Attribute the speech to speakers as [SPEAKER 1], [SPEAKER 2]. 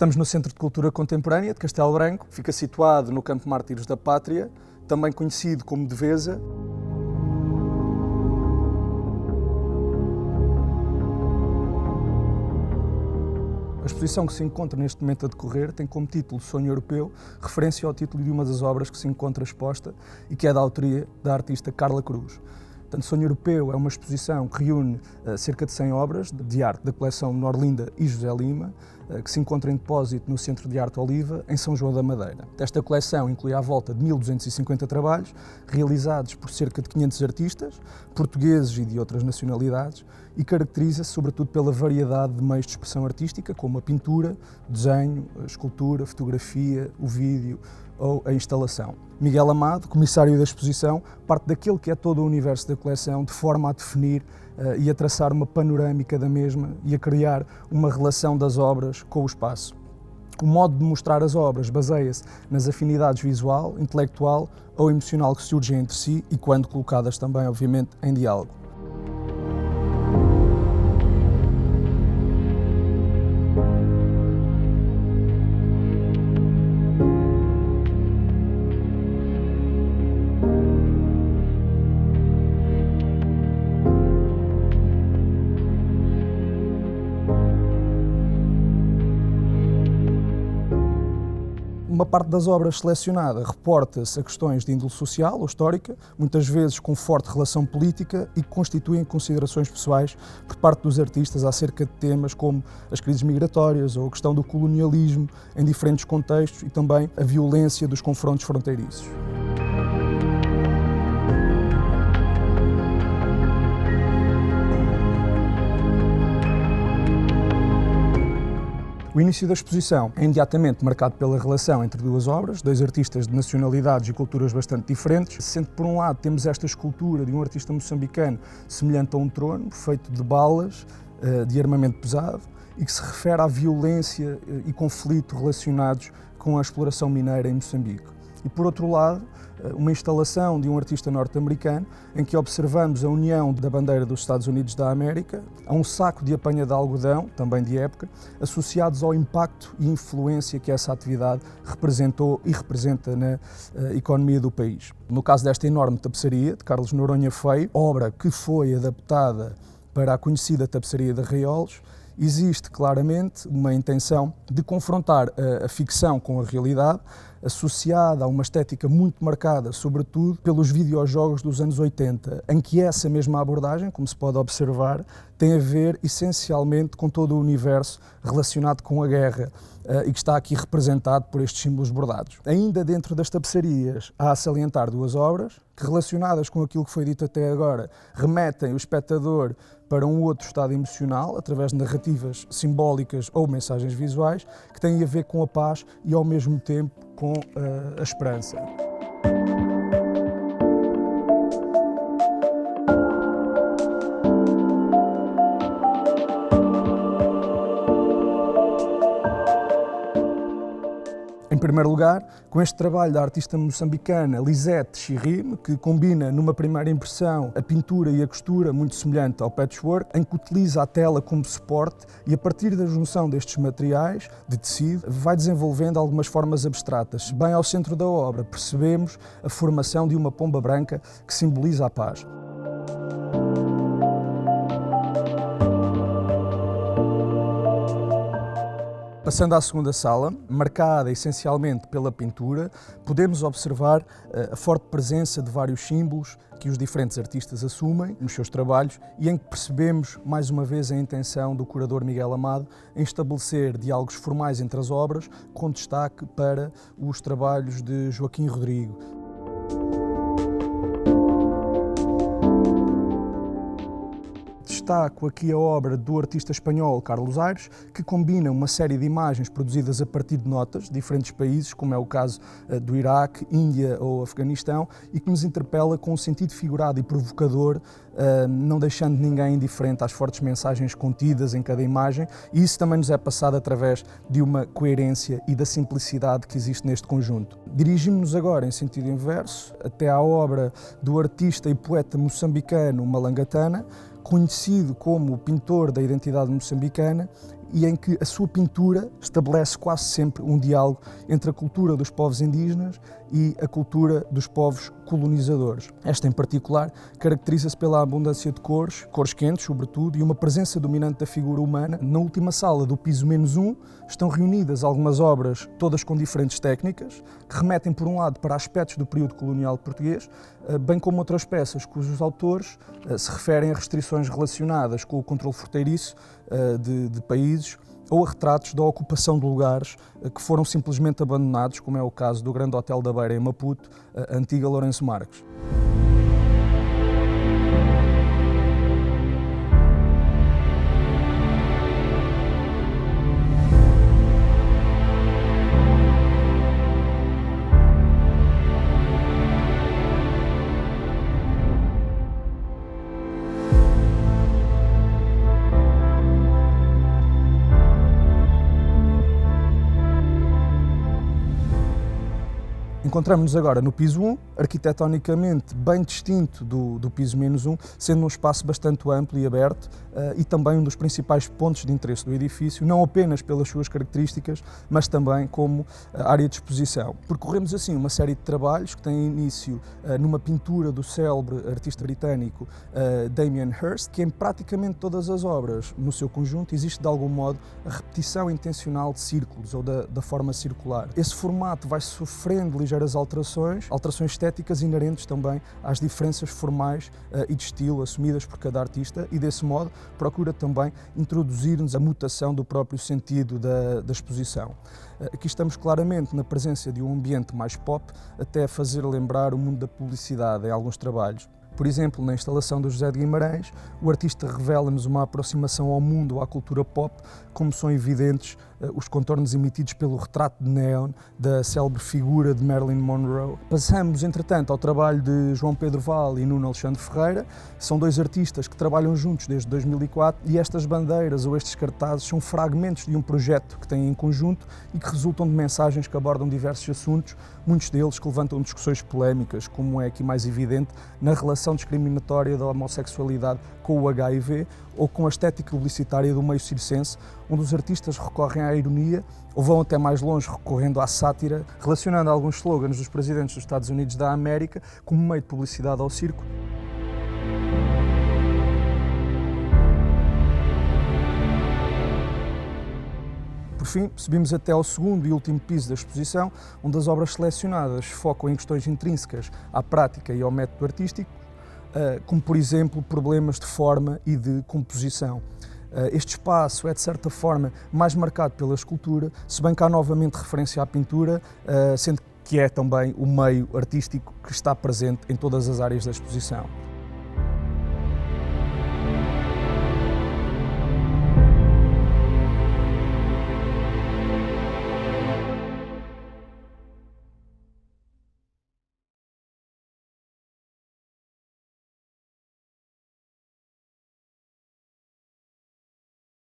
[SPEAKER 1] Estamos no Centro de Cultura Contemporânea de Castelo Branco, fica situado no Campo Mártires da Pátria, também conhecido como Devesa. A exposição que se encontra neste momento a decorrer tem como título Sonho Europeu, referência ao título de uma das obras que se encontra exposta e que é da autoria da artista Carla Cruz. Portanto, Sonho Europeu é uma exposição que reúne cerca de 100 obras de arte da coleção Norlinda e José Lima, que se encontra em depósito no Centro de Arte Oliva, em São João da Madeira. Esta coleção inclui à volta de 1250 trabalhos, realizados por cerca de 500 artistas, portugueses e de outras nacionalidades, e caracteriza-se sobretudo pela variedade de meios de expressão artística, como a pintura, o desenho, a escultura, a fotografia, o vídeo ou a instalação. Miguel Amado, comissário da exposição, parte daquele que é todo o universo da coleção, de forma a definir e a traçar uma panorâmica da mesma e a criar uma relação das obras com o espaço. O modo de mostrar as obras baseia-se nas afinidades visual, intelectual ou emocional que surgem entre si e quando colocadas também, obviamente, em diálogo. Uma parte das obras selecionada reporta-se a questões de índole social ou histórica, muitas vezes com forte relação política e que constituem considerações pessoais por parte dos artistas acerca de temas como as crises migratórias ou a questão do colonialismo em diferentes contextos e também a violência dos confrontos fronteiriços. O início da exposição é imediatamente marcado pela relação entre duas obras, dois artistas de nacionalidades e culturas bastante diferentes, sendo que por um lado temos esta escultura de um artista moçambicano semelhante a um trono, feito de balas, de armamento pesado, e que se refere à violência e conflito relacionados com a exploração mineira em Moçambique. E por outro lado, uma instalação de um artista norte-americano em que observamos a união da bandeira dos Estados Unidos da América a um saco de apanha de algodão, também de época, associados ao impacto e influência que essa atividade representou e representa na economia do país. No caso desta enorme tapeçaria de Carlos Noronha Feio, obra que foi adaptada para a conhecida tapeçaria de Arraiolos, existe claramente uma intenção de confrontar a ficção com a realidade, associada a uma estética muito marcada, sobretudo pelos videojogos dos anos 80, em que essa mesma abordagem, como se pode observar, tem a ver essencialmente com todo o universo relacionado com a guerra e que está aqui representado por estes símbolos bordados. Ainda dentro das tapeçarias há a salientar duas obras que, relacionadas com aquilo que foi dito até agora, remetem o espectador para um outro estado emocional, através de narrativas simbólicas ou mensagens visuais, que têm a ver com a paz e, ao mesmo tempo, com a esperança. Em primeiro lugar, com este trabalho da artista moçambicana Lisette Chirime, que combina numa primeira impressão a pintura e a costura muito semelhante ao patchwork, em que utiliza a tela como suporte e a partir da junção destes materiais de tecido vai desenvolvendo algumas formas abstratas. Bem ao centro da obra percebemos a formação de uma pomba branca que simboliza a paz. Passando à segunda sala, marcada essencialmente pela pintura, podemos observar a forte presença de vários símbolos que os diferentes artistas assumem nos seus trabalhos e em que percebemos, mais uma vez, a intenção do curador Miguel Amado em estabelecer diálogos formais entre as obras, com destaque para os trabalhos de Joaquim Rodrigo. Destaco aqui a obra do artista espanhol Carlos Aires, que combina uma série de imagens produzidas a partir de notas de diferentes países, como é o caso do Iraque, Índia ou Afeganistão, e que nos interpela com um sentido figurado e provocador, não deixando ninguém indiferente às fortes mensagens contidas em cada imagem, e isso também nos é passado através de uma coerência e da simplicidade que existe neste conjunto. Dirigimos-nos agora em sentido inverso até à obra do artista e poeta moçambicano Malangatana, conhecido como o pintor da identidade moçambicana e em que a sua pintura estabelece quase sempre um diálogo entre a cultura dos povos indígenas e a cultura dos povos colonizadores. Esta, em particular, caracteriza-se pela abundância de cores quentes, sobretudo, e uma presença dominante da figura humana. Na última sala do piso -1 estão reunidas algumas obras, todas com diferentes técnicas, que remetem, por um lado, para aspectos do período colonial português, bem como outras peças cujos autores se referem a restrições relacionadas com o controle fronteiriço de países ou a retratos da ocupação de lugares que foram simplesmente abandonados, como é o caso do Grande Hotel da Beira em Maputo, a antiga Lourenço Marques. Encontramos-nos agora no piso 1, arquitetonicamente bem distinto do piso -1, sendo um espaço bastante amplo e aberto e também um dos principais pontos de interesse do edifício, não apenas pelas suas características, mas também como área de exposição. Percorremos assim uma série de trabalhos que têm início numa pintura do célebre artista britânico Damien Hirst, que em praticamente todas as obras, no seu conjunto, existe de algum modo a repetição intencional de círculos ou da forma circular. Esse formato vai sofrendo ligeiras alterações estéticas inerentes também às diferenças formais e de estilo assumidas por cada artista e, desse modo, procura também introduzir-nos a mutação do próprio sentido da exposição. Aqui estamos claramente na presença de um ambiente mais pop, até a fazer lembrar o mundo da publicidade em alguns trabalhos. Por exemplo, na instalação do José de Guimarães, o artista revela-nos uma aproximação ao mundo, à cultura pop, como são evidentes os contornos emitidos pelo retrato de neon da célebre figura de Marilyn Monroe. Passamos, entretanto, ao trabalho de João Pedro Val e Nuno Alexandre Ferreira. São dois artistas que trabalham juntos desde 2004 e estas bandeiras ou estes cartazes são fragmentos de um projeto que têm em conjunto e que resultam de mensagens que abordam diversos assuntos, muitos deles que levantam discussões polémicas, como é aqui mais evidente na relação discriminatória da homossexualidade com o HIV ou com a estética publicitária do meio circense, onde os artistas recorrem à ironia ou vão até mais longe recorrendo à sátira, relacionando alguns slogans dos presidentes dos Estados Unidos da América como meio de publicidade ao circo. Por fim, subimos até ao segundo e último piso da exposição, onde as obras selecionadas focam em questões intrínsecas à prática e ao método artístico, como, por exemplo, problemas de forma e de composição. Este espaço é, de certa forma, mais marcado pela escultura, se bem que há novamente referência à pintura, sendo que é também o meio artístico que está presente em todas as áreas da exposição.